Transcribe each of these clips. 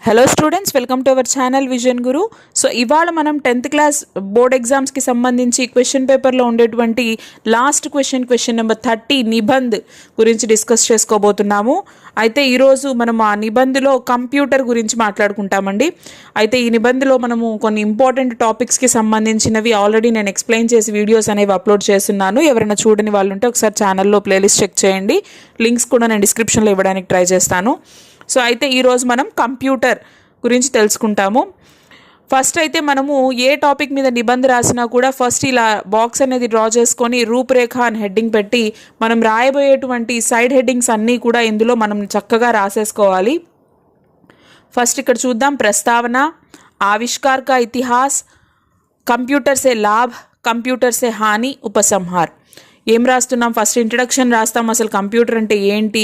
Hello students, welcome to our channel vision Guru. So ఇవాళ మనం 10th class board ఎగ్జామ్స్కి సంబంధించి క్వశ్చన్ పేపర్లో ఉండేటువంటి లాస్ట్ క్వశ్చన్ నెంబర్ 30 నిబంధ్ గురించి డిస్కస్ చేసుకోబోతున్నాము. అయితే ఈరోజు మనం ఆ నిబంధలో కంప్యూటర్ గురించి మాట్లాడుకుంటామండి. అయితే ఈ నిబంధలో మనము కొన్ని ఇంపార్టెంట్ టాపిక్స్కి సంబంధించినవి ఆల్రెడీ నేను ఎక్స్ప్లెయిన్ చేసి వీడియోస్ అనేవి అప్లోడ్ చేస్తున్నాను. ఎవరైనా చూడని వాళ్ళు ఉంటే ఒకసారి ఛానల్లో ప్లేలిస్ట్ చెక్ చేయండి. లింక్స్ కూడా నేను డిస్క్రిప్షన్లో ఇవ్వడానికి ట్రై చేస్తాను. సో అయితే ఈరోజు మనం కంప్యూటర్ గురించి తెలుసుకుంటాము. ఫస్ట్ అయితే మనము ఏ టాపిక్ మీద నిబంధ రాసినా కూడా ఫస్ట్ ఇలా బాక్స్ అనేది డ్రా చేసుకొని రూపురేఖ అని హెడ్డింగ్ పెట్టి మనం రాయబోయేటువంటి సైడ్ హెడ్డింగ్స్ అన్నీ కూడా ఇందులో మనం చక్కగా రాసేసుకోవాలి. ఫస్ట్ ఇక్కడ చూద్దాం. ప్రస్తావన, ఆవిష్కార్ కా ఇతిహాస్, కంప్యూటర్ సే లాభ్, కంప్యూటర్ సే హాని, ఉపసంహార్. ఏం రాస్తున్నాం? ఫస్ట్ ఇంట్రడక్షన్ రాస్తాం, అసలు కంప్యూటర్ అంటే ఏంటి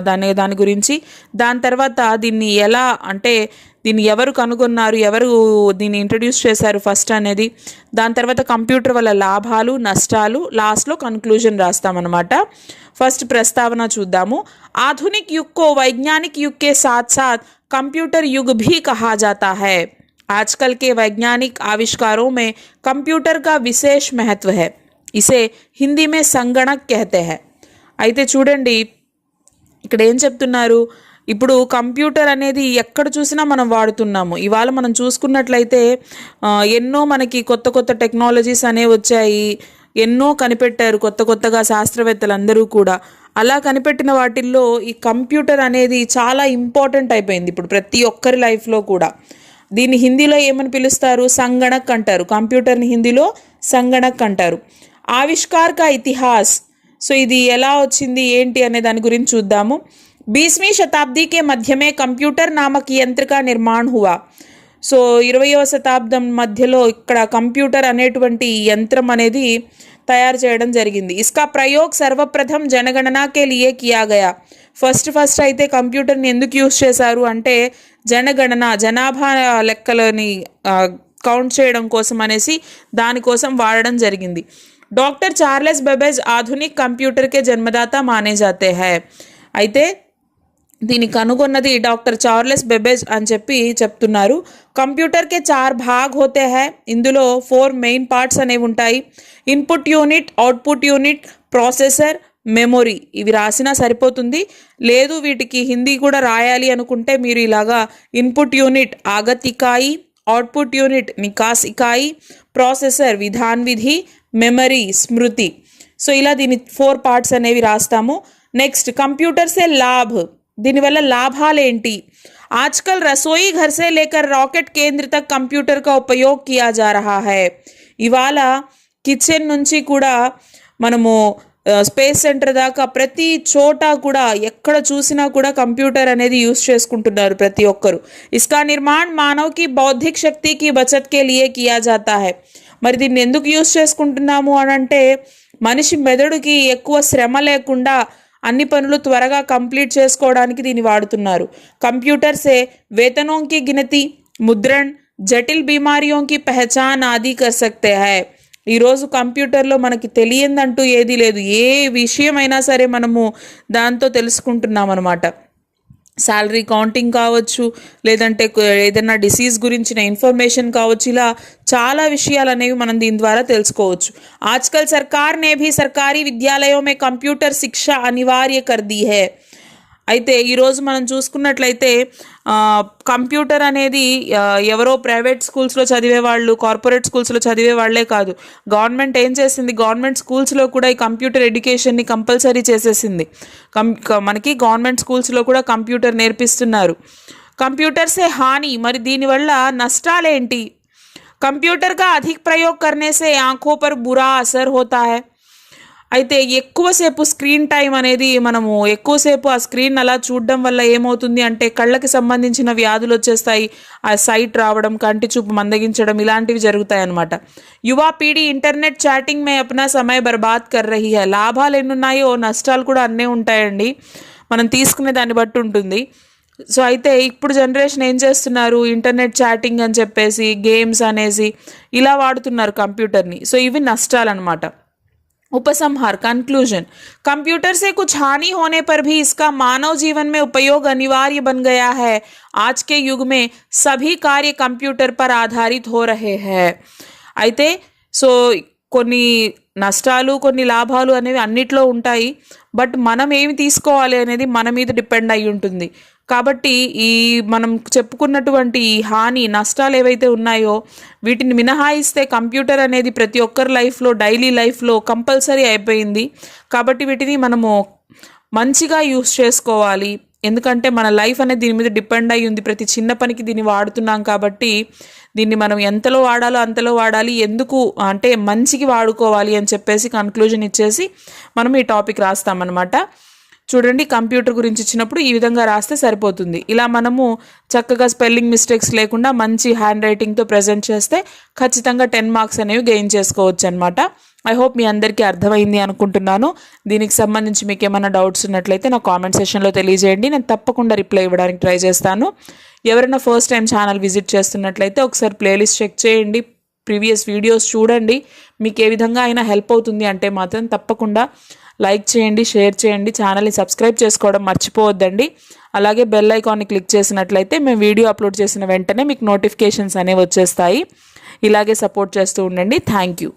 దాని గురించి. దాని తర్వాత దీన్ని ఎలా అంటే దీన్ని ఎవరు కనుగొన్నారు, ఎవరు దీన్ని ఇంట్రడ్యూస్ చేశారు ఫస్ట్ అనేది. దాని తర్వాత కంప్యూటర్ వల్ల లాభాలు నష్టాలు, లాస్ట్లో కన్క్లూజన్ రాస్తామన్నమాట. ఫస్ట్ ప్రస్తావన చూద్దాము. ఆధునిक युग को वैज्ञानिक युग के साथ साथ कंप्यूटर युग भी कहा जाता है. आजकल के वैज्ञानिक आविष्कारों में कंप्यूटर का विशेष महत्व है. ఇసే హిందీ మే సంగణక్ कहते हैं. అయితే చూడండి ఇక్కడ ఏం చెప్తున్నారు. ఇప్పుడు కంప్యూటర్ అనేది ఎక్కడ చూసినా మనం వాడుతున్నాము. ఇవాళ మనం చూసుకున్నట్లయితే ఎన్నో మనకి కొత్త కొత్త టెక్నాలజీస్ అనేవి వచ్చాయి, ఎన్నో కనిపెట్టారు కొత్తగా శాస్త్రవేత్తలందరూ కూడా. అలా కనిపెట్టిన వాటిల్లో ఈ కంప్యూటర్ అనేది చాలా ఇంపార్టెంట్ అయిపోయింది ఇప్పుడు ప్రతి ఒక్కరి లైఫ్లో కూడా. దీన్ని హిందీలో ఏమని పిలుస్తారు? సంగణక్ అంటారు. కంప్యూటర్ని హిందీలో సంగణక్ అంటారు. ఆవిష్కార్ కా ఇతిహాస్. సో ఇది ఎలా వచ్చింది ఏంటి అనే దాని గురించి చూద్దాము. 20वीं शताब्दी के मध्य में कंप्यूटर नामक यंत्र का निर्माण हुआ. సో 20వ శతాబ్దం మధ్యలో ఇక్కడ కంప్యూటర్ అనేటువంటి యంత్రం అనేది తయారు చేయడం జరిగింది. ఇస్కా ప్రయోగ్ సర్వప్రథం జనగణనకే లియే కియా గయా. ఫస్ట్ అయితే కంప్యూటర్ని ఎందుకు యూజ్ చేశారు అంటే జనగణన, జనాభా లెక్కలని కౌంట్ చేయడం కోసం అనేసి దానికోసం వాడడం జరిగింది. डॉक्टर चार्ल्स बेबेज आधुनिक कंप्यूटर के जन्मदाता माने जाते हैं. అయితే దీన్ని కనుగొన్నది డాక్టర్ చార్లెస్ బెబేజ్ అని చెప్తున్నారు. కంప్యూటర్ కే 4 భాగ్ హోతే హై. ఇందులో 4 మెయిన్ పార్ట్స్ అనేవి ఉంటాయి. Input unit, output unit, processor, memory. ఇవి రాసినా సరిపోతుంది. లేదు వీటికి హిందీ కూడా రాయాలి అనుకుంటే మీరు ఇలాగా ఇన్పుట్ యూనిట్ ఆగత్ ఇకాయి, అవుట్పుట్ యూనిట్ నికాస్ ఇకాయి, ప్రాసెసర్ విధాన్ విధి, మెమరీ స్మృతి. సో ఇలా దీని 4 పార్ట్స్ అనేవి రాస్తాము. నెక్స్ట్ కంప్యూటర్ సే లాభ్. దీనివల్ల లాభాలు ఏంటి? ఆజ్కల్ రసోయి घर से लेकर रॉकेट केंद्र तक कंप्यूटर का उपयोग किया जा रहा है. ఇవాళ కిచెన్ నుంచి కూడా మనము స్పేస్ సెంటర్ దాకా ప్రతి చోట కూడా ఎక్కడ చూసినా కూడా కంప్యూటర్ అనేది యూజ్ చేసుకుంటున్నారు ప్రతి ఒక్కరు. ఇస్కా నిర్మాణ్ మానవ్ కి బౌద్ధిక్ శక్తి కి బచత్ కే లియే కియా జాతా హై. మరి దీన్ని ఎందుకు యూజ్ చేసుకుంటున్నాము అని అంటే మనిషి మెదడుకి ఎక్కువ శ్రమ లేకుండా అన్ని పనులు త్వరగా కంప్లీట్ చేసుకోవడానికి దీన్ని వాడుతున్నారు. కంప్యూటర్ సే వేతనోं की गिनती, मुद्रण, जटिल बीमारियों की पहचान आदि कर सकते हैं. ఈరోజు కంప్యూటర్లో మనకి తెలియందంటూ ఏది లేదు. ఏ విషయమైనా సరే మనము దాంతో తెలుసుకుంటున్నాం అనమాట. శాలరీ కౌంటింగ్ కావచ్చు, లేదంటే ఏదైనా డిసీజ్ గురించిన ఇన్ఫర్మేషన్ కావచ్చు, ఇలా చాలా విషయాలు అనేవి మనం దీని ద్వారా తెలుసుకోవచ్చు. ఆజ్కల్ సర్కార్ నే భీ సర్కారీ విద్యాలయోं में కంప్యూటర్ శిక్ష అనివార్య కర్ दी है. అయితే ఈరోజు మనం చూసుకున్నట్లయితే కంప్యూటర్ అనేది ఎవరో ప్రైవేట్ స్కూల్స్లో చదివే వాళ్ళు, కార్పొరేట్ స్కూల్స్లో చదివే వాళ్ళే కాదు, గవర్నమెంట్ ఏం చేసింది, గవర్నమెంట్ స్కూల్స్లో కూడా ఈ కంప్యూటర్ ఎడ్యుకేషన్ని కంపల్సరీ చేసేసింది. మనకి గవర్నమెంట్ స్కూల్స్లో కూడా కంప్యూటర్ నేర్పిస్తున్నారు. కంప్యూటర్ సే హాని. మరి దీనివల్ల నష్టాలేంటి? కంప్యూటర్ కా అధిక ప్రయోగ్ కర్నే సే ఆంఖో పర్ బురా అసర్ హోతా హై. అయితే ఎక్కువసేపు స్క్రీన్ టైం అనేది మనము ఎక్కువసేపు ఆ స్క్రీన్ అలా చూడడం వల్ల ఏమవుతుంది అంటే కళ్ళకి సంబంధించిన వ్యాధులు వచ్చేస్తాయి. ఆ సైట్ రావడం, కంటి చూపు మందగించడం ఇలాంటివి జరుగుతాయి అన్నమాట. యువా పీढ़ी ఇంటర్నెట్ చాటింగ్ మే అప్నా సమయ బర్బాద్ కర్ రహీ హై. లాభాలు ఎన్నున్నాయో నష్టాలు కూడా అన్నీ ఉంటాయండి, మనం తీసుకునే దాన్ని బట్టి ఉంటుంది. సో అయితే ఇప్పుడు జనరేషన్ ఏం చేస్తున్నారు, ఇంటర్నెట్ చాటింగ్ అని చెప్పేసి గేమ్స్ అనేసి ఇలా వాడుతున్నారు కంప్యూటర్ని. సో ఇవి నష్టాలు అన్నమాట. उपसंहार कंक्लूजन। कंप्यूटर से कुछ हानि होने पर भी इसका मानव जीवन में उपयोग अनिवार्य बन गया है। आज के युग में सभी कार्य कंप्यूटर पर आधारित हो रहे हैं। అయితే సో కొన్ని నష్టాలు కొన్ని లాభాలు అనేవి అన్నిట్లో ఉంటాయి. బట్ మనం ఏమి తీసుకోవాలి అనేది మన మీద డిపెండ్ అయి ఉంటుంది. కాబట్టి ఈ మనం చెప్పుకున్నటువంటి ఈ హాని నష్టాలు ఏవైతే ఉన్నాయో వీటిని మినహాయిస్తే కంప్యూటర్ అనేది ప్రతి ఒక్కరి లైఫ్లో డైలీ లైఫ్లో కంపల్సరీ అయిపోయింది. కాబట్టి వీటిని మనము మంచిగా యూస్ చేసుకోవాలి. ఎందుకంటే మన లైఫ్ అనేది దీని మీద డిపెండ్ అయి ఉంది. ప్రతి చిన్న పనికి దీన్ని వాడుతున్నాం కాబట్టి దీన్ని మనం ఎంతలో వాడాలో అంతలో వాడాలి. ఎందుకు అంటే మంచికి వాడుకోవాలి అని చెప్పేసి కన్క్లూజన్ ఇచ్చేసి మనం ఈ టాపిక్ రాస్తామన్నమాట. చూడండి, కంప్యూటర్ గురించి ఇచ్చినప్పుడు ఈ విధంగా రాస్తే సరిపోతుంది. ఇలా మనము చక్కగా స్పెల్లింగ్ మిస్టేక్స్ లేకుండా మంచి హ్యాండ్ రైటింగ్తో ప్రజెంట్ చేస్తే ఖచ్చితంగా 10 మార్క్స్ అనేవి గెయిన్ చేసుకోవచ్చు అనమాట. ఐ హోప్ మీ అందరికీ అర్థమైంది అనుకుంటున్నాను. దీనికి సంబంధించి మీకు ఏమైనా డౌట్స్ ఉన్నట్లయితే నా కామెంట్ సెక్షన్లో తెలియజేయండి. నేను తప్పకుండా రిప్లై ఇవ్వడానికి ట్రై చేస్తాను. ఎవరైనా ఫస్ట్ టైం ఛానల్ విజిట్ చేస్తున్నట్లయితే ఒకసారి ప్లేలిస్ట్ చెక్ చేయండి, ప్రీవియస్ వీడియోస్ చూడండి. మీకు ఏ విధంగా అయినా హెల్ప్ అవుతుంది అంటే మాత్రం తప్పకుండా లైక్ చేయండి, షేర్ చేయండి, ఛానల్ని సబ్స్క్రైబ్ చేసుకోవడం మర్చిపోవద్దండి. అలాగే బెల్ ఐకాన్ని క్లిక్ చేసినట్లయితే మేము వీడియో అప్లోడ్ చేసిన వెంటనే మీకు నోటిఫికేషన్స్ అనేవి వచ్చేస్తాయి. ఇలాగే సపోర్ట్ చేస్తూ ఉండండి. Thank you.